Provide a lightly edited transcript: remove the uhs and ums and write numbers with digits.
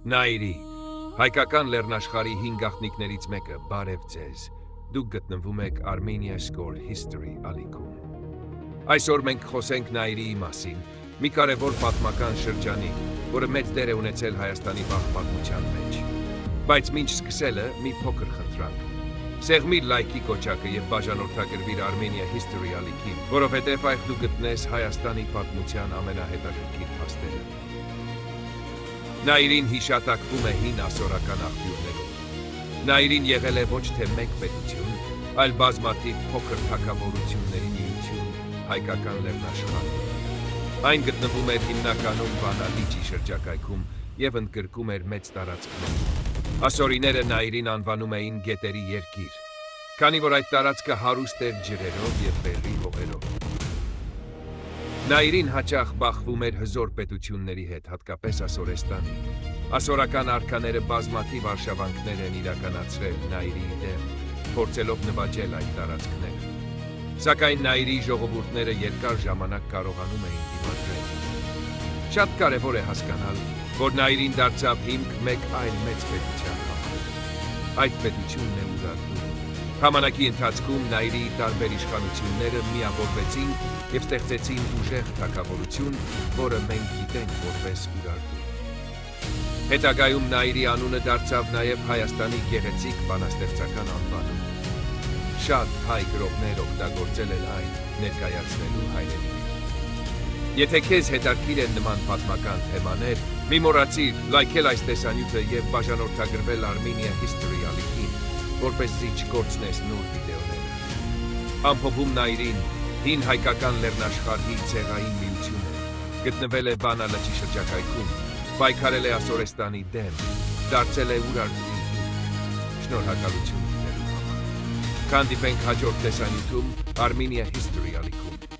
Նայիրի, հայկական լեռնաշխարհի 5 գաղտնիքներից մեկը, բարև ձեզ։ Դուք գտնվում եք Armenia Score History ալիքում։ Այսօր մենք խոսենք Նայիրիի մասին, մի կարևոր պատմական շրջանի, որը մեծ դեր է ունեցել Հայաստանի վաղ պատմության մեջ։ Բայց մինչ սկսելը մի փոքր խնդրանք։ Սեղմիր լայքի կոչակը եւ բաժանորդագրվիր Armenia History ալիքին, որովհետեւ այլ դու գտնես Հայաստանի պատմության ամենահետաքրքիր փաստերը։ Նայիրին հիշատակվում է հին ասորական աղբյուրներում։ Նայիրին եղել է ոչ թե մեկ պետություն, այլ բազմաթիվ փոքր թագավորությունների միություն հայկական լեռնաշխարհում։ Այն գտնվում էր հիմնականում Վանա-Լիճի շրջակայքում եւ ընդգրկում էր մեծ տարածքներ։ Ասորիները Նայիրին անվանում էին գետերի երկիր, քանի որ այդ տարածքը հարուստ էր ջրերով եւ բերրի հողերով։ Նայիրին հաճախ բախվում էր հզոր պետությունների հետ, հատկապես Ասորեստանի։ Ասորական արքաները բազմաթիվ արշավանքներ են իրականացրել Նայիրիի դեմ, փորձելով նվաճել այդ տարածքները։ Սակայն Նայիրի ժողովուրդները երկար ժամանակ կարողանում էին դիմադրել։ Շատ կարևոր է հասկանալ, որ Նայիրին դարձավ հիմք մեկ այլ մեծ պետության համար։ Այդ պետությունն է Ուրարտու։ Ժամանակի ընթացքում Նայիրիի տարբեր իշխանությունները միավորվեցին եւ ստեղծեցին ուժեղ թագավորություն, որը մենք գիտենք որպես Ուրարտու։ Հետագայում Նայիրի անունը դարձավ նաեւ Հայաստանի գեղեցիկ բանաստեղծական անվանում։ Շատ հայ գրողներ օգտագործել են այն ներկայացնելու հայրենիք։ Եթե քեզ հետաքրքիր են նման պատմական թեմաներ, մի մոռացիր լայքել այս տեսանյութը եւ բաժանորդագրվել Armenia History ալիքին, որպեսզի չկորցնես նոր վիդեոները։ Ամփոփում Նայիրին հին հայկական լեռնաշխարհի ցեղային միությունը գտնվել է Վանա-Լճի շրջակայքում, պայքարել է Ասորեստանի դեմ, դարձել է Ուրարտուի հիմք։ Շնորհակալություն դեպի համար։ Կհանդիպենք հաջորդ տեսանյութում Armenia History ալիքում։